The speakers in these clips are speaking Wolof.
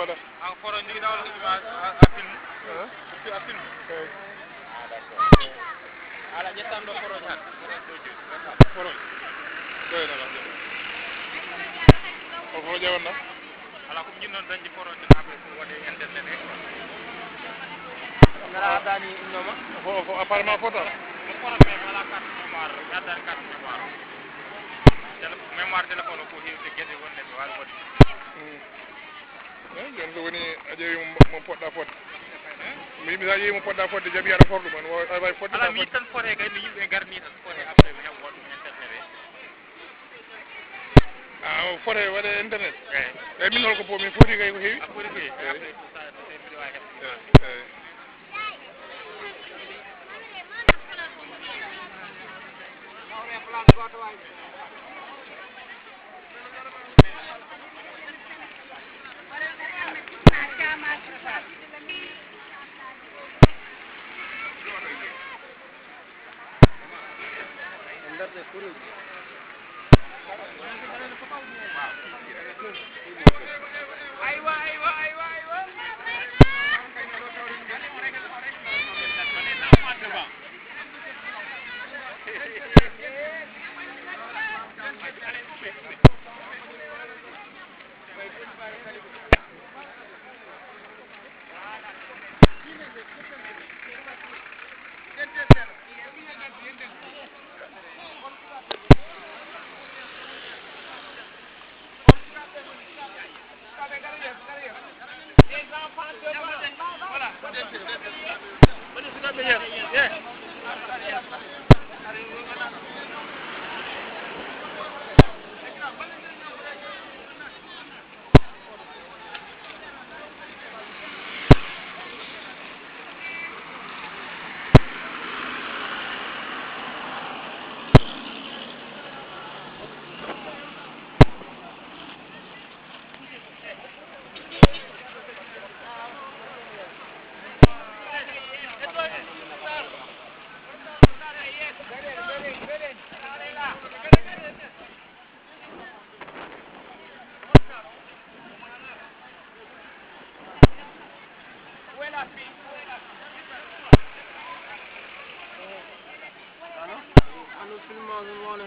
bada. Ah, photo ñu ngi dawal a film. A film. Ah, d'accord. Ala jettando photo ñaan. Photo. Doy na la. O fo jawon na. Ala ko ñin non dañ di photo ci après pour wone internet e. Ngara dani ñoma. Fo apparemment photo. Mo photo me ala carte mémoire, gadda carte mémoire. Mémoire téléphone ko heewde gede wonde mi wala wadi. Jon so woni a ƴeewi mo poɗɗa fodde mi yimɓe sa yeeyi mo poɗɗa fodde jaaɓi aɗa forɗum on aɗa wawi fodde ala mi tan fote kay no yimɓe garni tan fote après mi heɓ woɗɗum internet e fote waɗe internet eyyi min holko po min footi kay ko heewi a footi kay après tout ça so mbiɗa wawi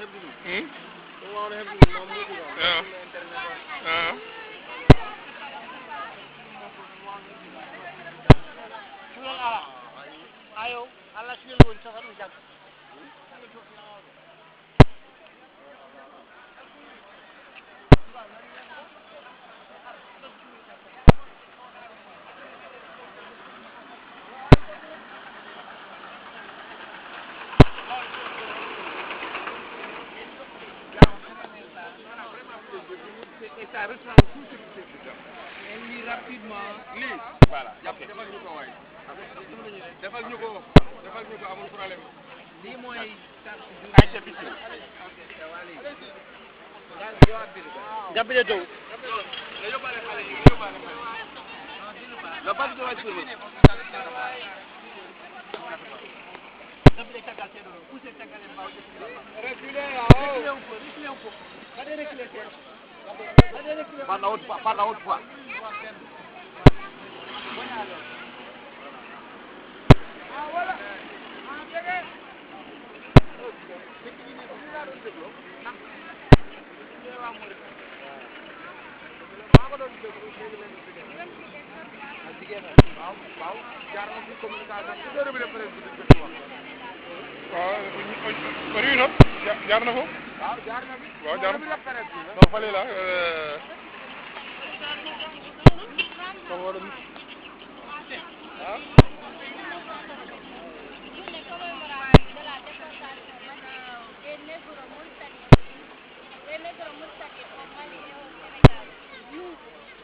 heɓde eyyi ayo Allah sinel won saxar jag ça reprend tout ce qui s'est dit rapidement lii voilà defal ñu ko waay defal ñu ko amul problème lii mooy ay ca bitti jabbe dow la yóbbaale xale yi la bas do sur jabbe tagal te do pousse tagal en baw reculer reculer un peu allez reculer par la haute voix ori no jaar na fo waaw jaar na bi waaw jaar bi la presse no fale la ko woɗum les nègres mauritaniens au Mali et au Sénégal, nous,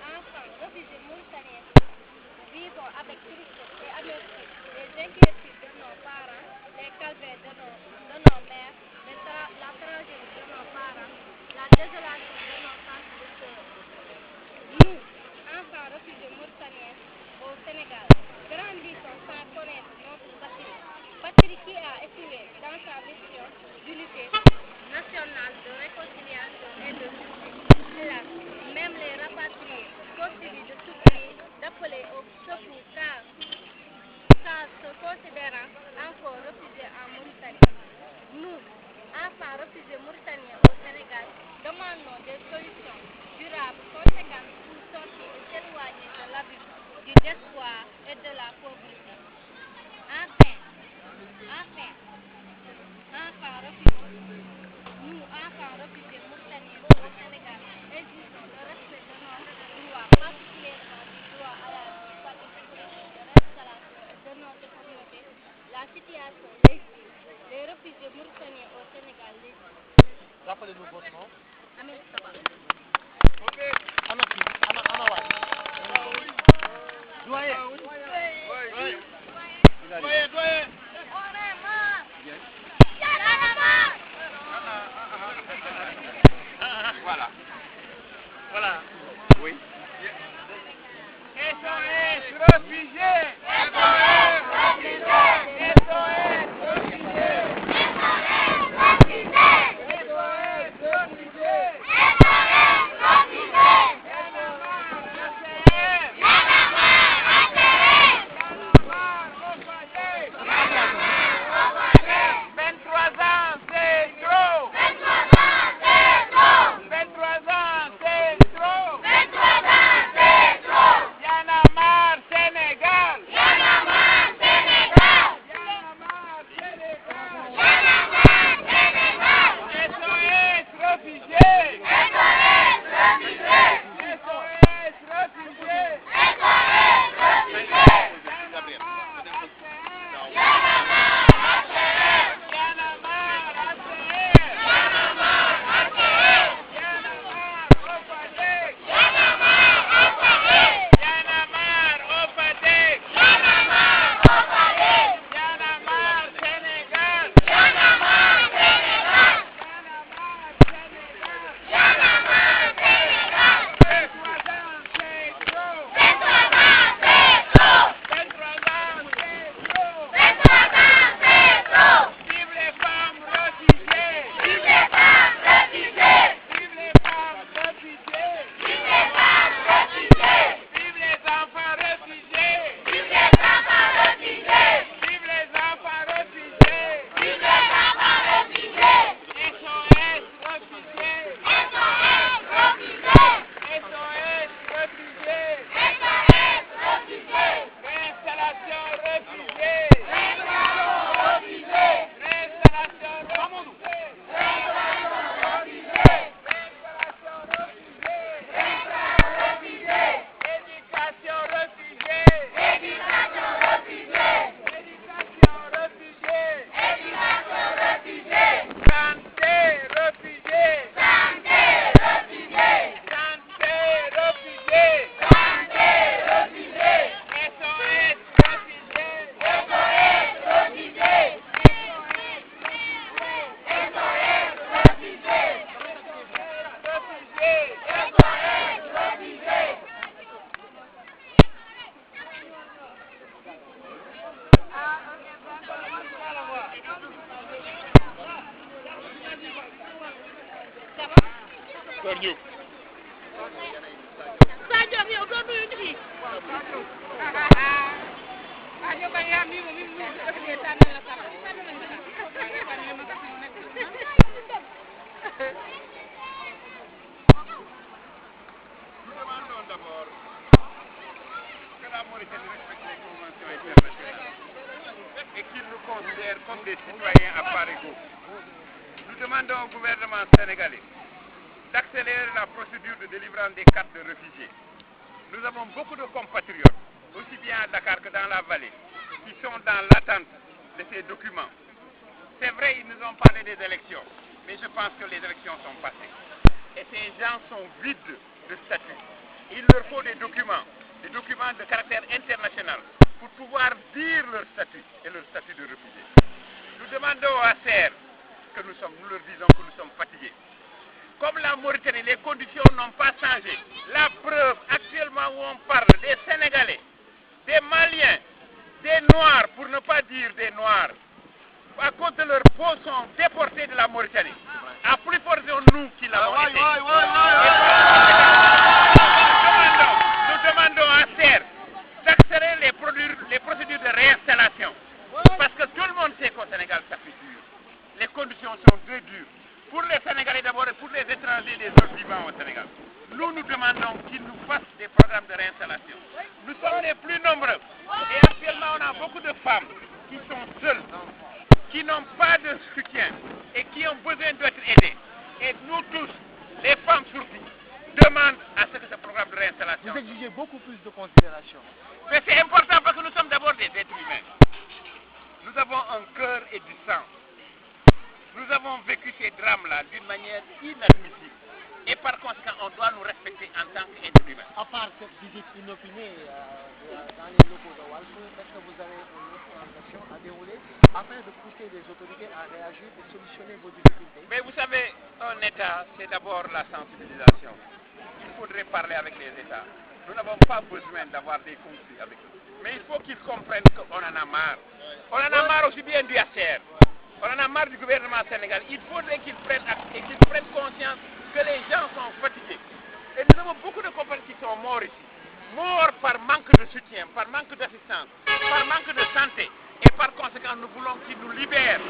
enfants, réfugiés mauritaniens, vivons avec tristesse et amertume les inquiétudes de nos parents, les calvaires de nos mères, la tragédie de nos parents, la désolation de nos tantes et sœurs. Nous, enfants réfugiés mauritaniens au Sénégal, grandissons sans connaître notre patrie qui a échoué dans sa mission d'unité nationale de réconciliation et de justice. Même les rapatriés continuent de souffrir appeler au secours car se considérant encore réfugiés en Mauritanie. Nous, enfants réfugiés mauritaniens au Sénégal, demandons des solutions durables, conséquentes pour sortir et s'éloigner de l'abus, du désespoir et de la pauvreté. Enfin, enfants réfugiés, nous, enfants réfugiés mauritaniens au Sénégal, exigeons le respect de nos droits, particulièrement du droit à la vie, de l'installation et de notre communauté. La situation l'exige. Les réfugiés mauritaniens au Sénégal l'exigent. Rappelez-nous votre nom. Amélie Saba. Doyen. Doyen. Voilà. Oui. SOS réfugiés. SOS réfugiés. SOS réfugiés. Diop. Sadio yow doo nuyu nit yi. Sadio ba yaa mi mo mi mu defee tànn la sax tànn nañ la tànn li ma tax mu nekk Nous demandons d'abord que la Mauritanie respecte les conventions internationales et qu'il nous considère comme des citoyens à part égaux. Nous demandons au gouvernement sénégalais d'accélérer la procédure de délivrance des cartes de réfugiés. Nous avons beaucoup de compatriotes, aussi bien à Dakar que dans la vallée, qui sont dans l'attente de ces documents. C'est vrai, ils nous ont parlé des élections, mais je pense que les élections sont passées. Et ces gens sont vides de statut. Il leur faut des documents de caractère international, pour pouvoir dire leur statut et leur statut de réfugié. Nous demandons à CER que nous leur disons que nous sommes fatigués. Comme la Mauritanie, les conditions n'ont pas changé. La preuve, actuellement où on parle des Sénégalais, des Maliens, des Noirs, pour ne pas dire des Noirs, à cause de leur peau, sont déportés de la Mauritanie. À plus forte raison, nous qui l'avons été. Nous demandons à CER de réinstallation. Nous sommes les plus nombreux. Et actuellement, on a beaucoup de femmes qui sont seules, qui n'ont pas de soutien et qui ont besoin d'être aidées. Et nous tous, les femmes surtout, demandent à ce que ce programme de réinstallation... Vous exigez beaucoup plus de considération. Mais c'est important parce que nous sommes d'abord des êtres humains. Nous avons un cœur et du sang. Nous avons vécu ces drames-là d'une manière inadmissible. Et par conséquent, on doit nous respecter en tant qu'êtres humains. À part cette visite inopinée dans les locaux de Walf, est-ce que vous avez une autre action à dérouler afin de pousser les autorités à réagir et solutionner vos difficultés? Mais vous savez, un État, c'est d'abord la sensibilisation. Il faudrait parler avec les États. Nous n'avons pas besoin d'avoir des conflits avec eux. Mais il faut qu'ils comprennent qu'on en a marre. On en a marre aussi bien du HCR. On en a marre du gouvernement sénégalais. Il faudrait qu'ils prennent acte et qu'ils prennent conscience que les gens sont fatigués. Et nous avons beaucoup de compagnies qui sont morts ici. Morts par manque de soutien, par manque d'assistance, par manque de santé. Et par conséquent, nous voulons qu'ils nous libèrent.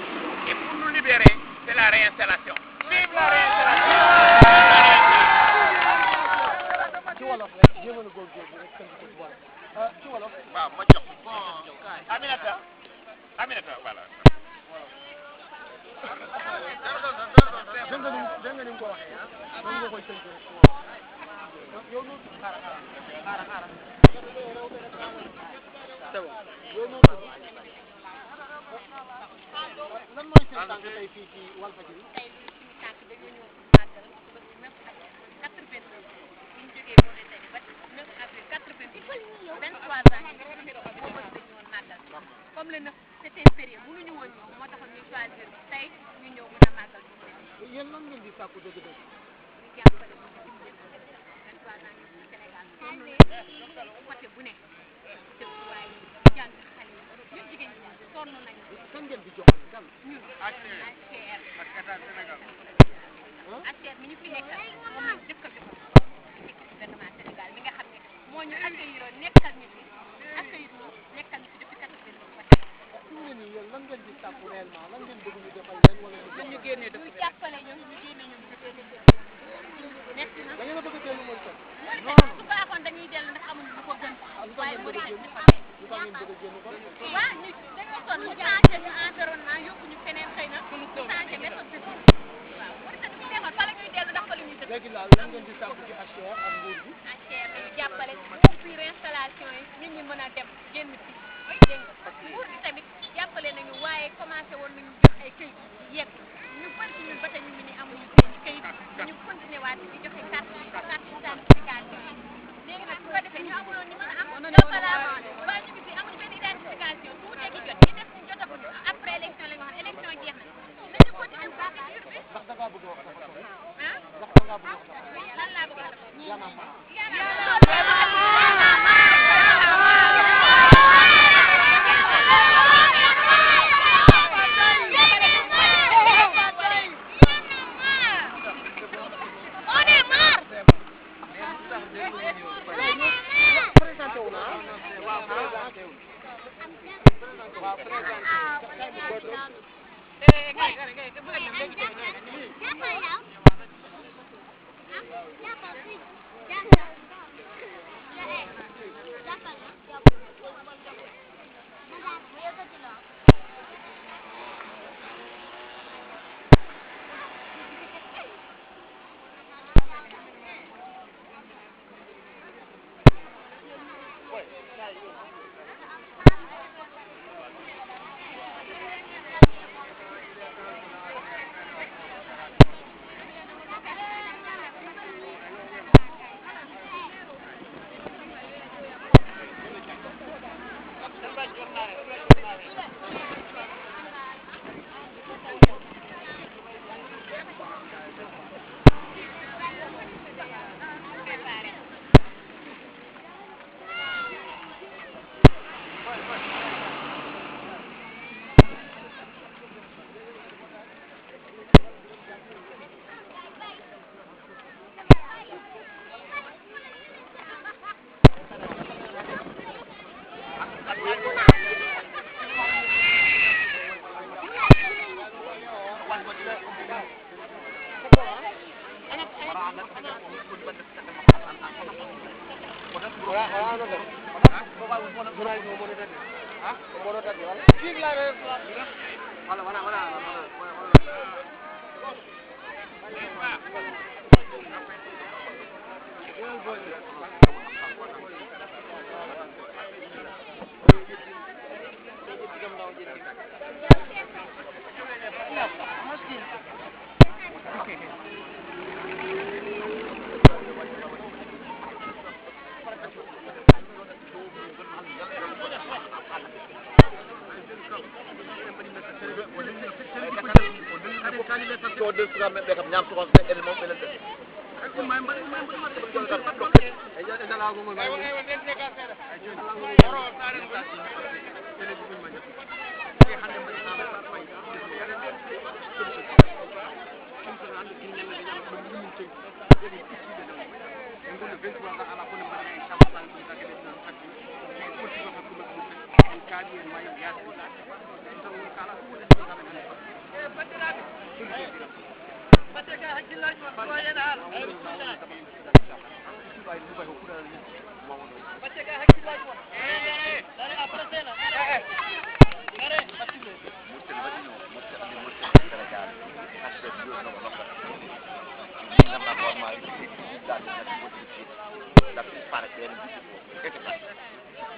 Et pour nous libérer, c'est la réinstallation. Vive la réinstallation! Ci wolof rek jéemal a góorgóorlu rek tënk ko ci wolof ci wolof. waaw ma jox bon Aminata voilà. dégg nga ni mu ko waxee ah noonu nga koy tënk rek ci wolof yow noo tudd xaaral c'est bon yow noo tudd lan mooy seen tànk tey fii ci Walfadjri. tey suñu tànk dañoo ñëw màggal ba 9 avril 89 bu ñu jógee Mauritanie ba 9 avril 88 23 ans ñu ngi moo bëgg dañu woon màggal comme le 9 c'était férié mënuñu woon ñëw moo taxoon ñu choisir tey ñu ñëw mën a màggal yéen lan ngeen di sàkku dëgg-dëgg. ñu jàppale ñu dimbali 23 ans ñu ci Sénégal sonn côté bu ne dëkkuwaay jàng xale yi ñun jigéen ñi sonn nañu kan ngeen di joxoon kan. ñun HCR HCR mi ñu fi nekkal moom lañ jëkk a joxoon ci gouvernement Sénégal mi nga xam ne moo ñu accueillir nekkal ñu fi accueillir ñu nekkal ñu fi depuis 80 ba tey. fi mu ne nii yéen lan ngeen di sàkku réellement lan ngeen bëgg ñu defal leen wala ñu génne dëkk ñu jàppale ñu génne ñu nekk na da ngeen a bëgg a dellu mooy kat. su baaxoon dañuy dellu ndax amuñu lu ko gën waaye bu dee lu tax ngeen bëgg a génn kon. waaw ñu dañoo sonn ñu changé ñu environnement yóbbu ñu feneen xëy na ñu changé méthode de vie waaw bu dee ñu defoon fa la ñuy dellu ndax fa la ñuy dëkk. léegi daal lan ngeen di sàkku ci HCR ak nguur gi. HCR dañu jàppale fi réinstallation yi nit ñi mën a dem génn fi dégg nga nguur gi tamit jàppale nañu waaye commencé woon nañu jox ay këyit yegg ñu bëri ci ñun ba tey ñu ngi ni amuñu seen i këyit ñu continué waat di joxe carte d'identification yi léegi nag su ko defee ñu amuloon ñu mën a am waaye ñu ngi fi amuñu benn identification tuuti ki jot ñi def ñu jotaguñu après élection la ñu wax élection jeex na nañu continué procédure bi ndax da ngaa bëgg a wax dafa sori. ah ndax da ngaa bëgg a wax dafa sori. lan laa bëgg a def Y'en a marre. présenté wu naa waaw présenté wu waaw présenté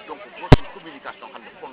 Donc, votre communication, on ne peut pas.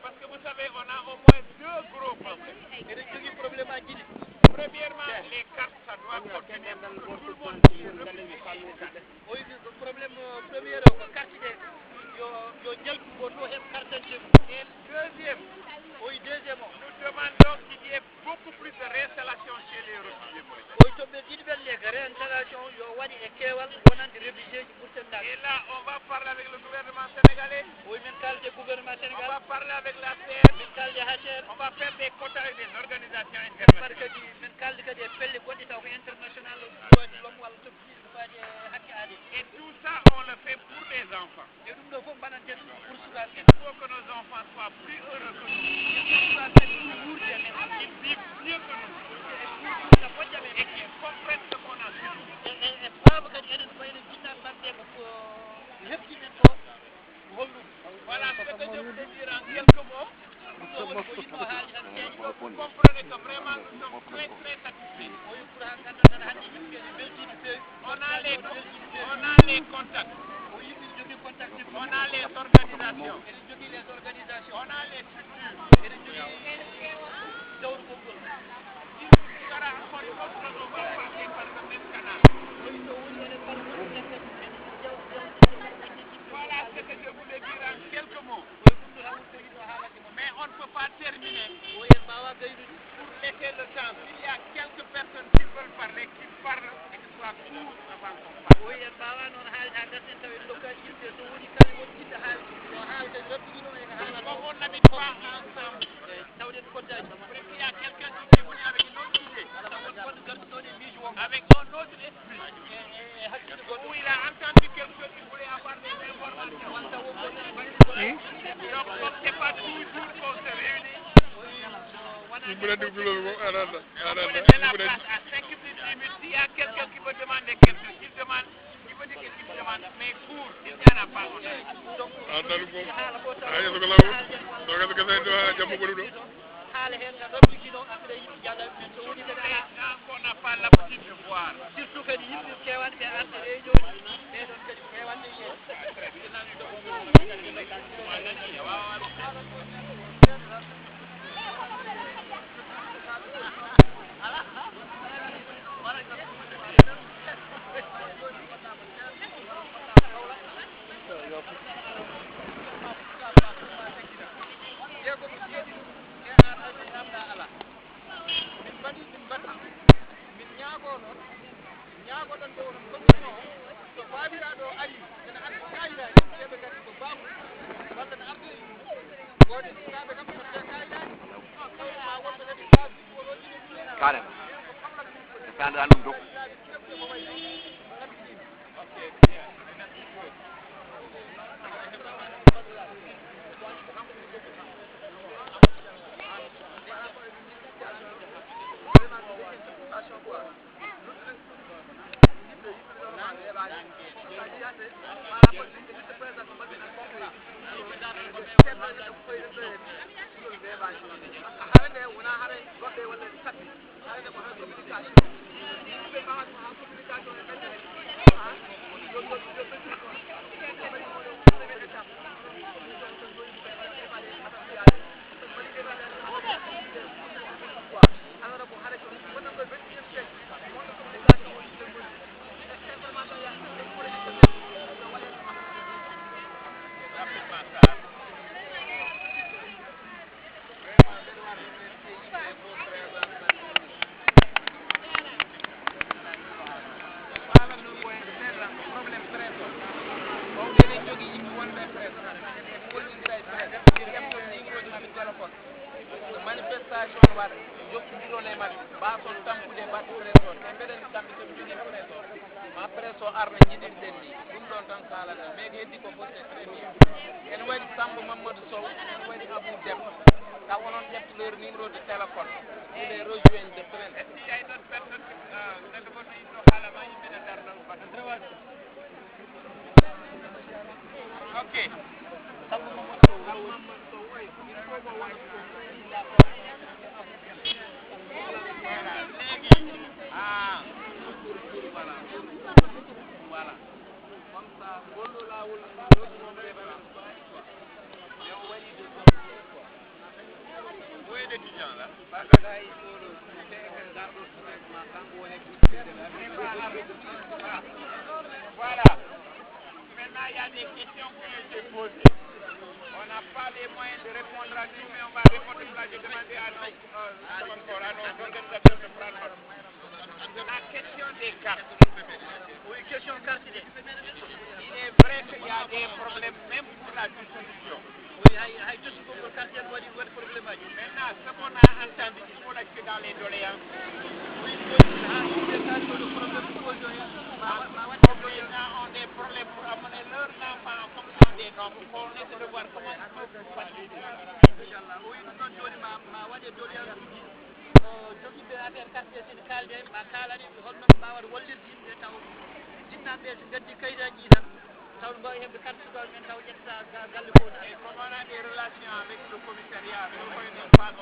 Parce que vous savez, on a au moins deux gros problèmes. Premièrement, les cartes, ça doit contenir tout le monde qui est oui, le problème premier, et deuxième, oui, deuxièmement, nous demandons qu'il y ait beaucoup plus de réinstallation chez les réfugiés. Et là, on va parler avec le gouvernement sénégalais, on va parler avec la CR, on va faire des quotas avec des organisations internationales. Et tout ça, on le fait pour les enfants. Il faut que nos enfants soient plus heureux que nous. Qu'ils vivent mieux que nous. Et qu'ils comprennent ce qu'on a Voilà ce que je voulais dire en quelques mots. Vous comprenez que vraiment nous sommes très très satisfaits. On a les contacts. On a les organisations. On a les structures. Voilà ce que je voulais dire en quelques mots. Mais on ne peut pas terminer pour laisser le temps. S'il y a quelques personnes qui veulent parler, qui parlent et qui soient courts avant qu'on parle. Comme on n'habite pas ensemble, il y a quelqu'un qui est venu avec une autre idée, avec un autre esprit, où il a entendu quelque chose qu'il voulait avoir des informations. Donc, comme ce n'est pas toujours qu'on se réunit, on est la place à 5 minutes. S'il y a quelqu'un qui veut demander quelque chose, il demande, il veut dire qu'il demande, mais court, il n'y en a pas. Donc, haala heen nga ɗoɓɓitino affaire yimɓe jaɗa men so woni kadi qu'on n'a pas l'habitude de voir. surtout kadi yimɓe kewanɓe arde réunion ji ɓeɗon kadi kewanɓe ñaagoɗon ɗo onon goɗɗuno so babiraɗo ari ene andi kayidaji ƴeɓe kadi ko bamum walla ne arde gode sukaɓe kam kotte kayidaji ma wonɓe kadi babi oɗoji Carrément. C'est un homme d'eau. manifestation waɗa jokkodiro e maɓɓe mbason tampude batte trésor e mbeɗen kamɓe soɓe jogui trésor ma presso arna jiɗirɗen ni ɗum ɗon tan kalata mais ko heddi ko fof c'est très bien ene waɗi Samba Mamadou Sow ene waɗi Abou Dem taw onon ƴefta leur numéro de téléphone pour les rejoindre de près Est-ce qu'il y a une autre personne nande ko so yimɓe haalama yimɓe ne darna baɗa ok Samba Mamadou Sow voilà comme ça gollo lawol Où est l'étudiant là? Voilà. Maintenant, il y a des questions qui ont été posées. On n'a pas les moyens de répondre à tout, mais on va répondre. Là, j'ai demandé à nos organisateurs de prendre note. La question des cartes. Oui, question carte d'identité. Il est vrai qu'il y a des problèmes même pour la distribution. Oui, hay jusugol carte d'identité waɗi probléme aji. Maintenant, ce qu'on a entendu, il faut l'acheter dans les doléances. Oui, les ont des problèmes pour amener leurs enfants en fonction des normes. Il faut essayer de voir comment ils peuvent faciliter. inchallah o wi ɗum ɗon joni ma waɗe doléance uji jogiɓe affaire carte d'identité kalde ma kalani holno mbawata wallirde yimɓe taw jinnaɓe so gaddi kayitaji ɗi tan taw mbawi heɓde carte sukaɓe men taw ƴettata galle fof Et comme on a des relations avec le commissariat,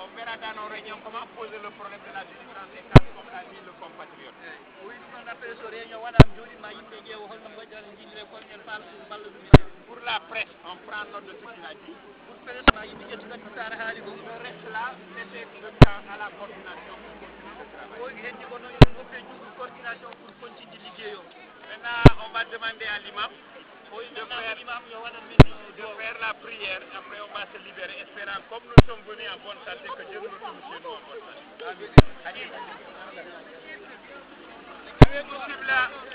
on verra dans nos réunions comment poser le problème de la délivrance des cartes, comme l'a dit le compatriote. o wi ɗum ɗon après so réunion waɗama joɗima yimɓe ƴeewa holno mbaɗirata jiɗire kolñen faala balla ɗum Pour la presse, on prend note de ce qu'il a dit. pour presse ma yimɓe ƴettu kadi sara haali ko Le reste là, c'est le temps à la coordination pour continuer le travail. o heddi ko noon yoɗon goppe juuɗe coordination pour continuer liggéey o Maintenant, on va demander à l'imam de faire la prière. Après, on va se libérer, espérant, comme nous sommes venus en bonne santé, que Dieu nous retrouve chez nous en bonne santé. Allez. Avec le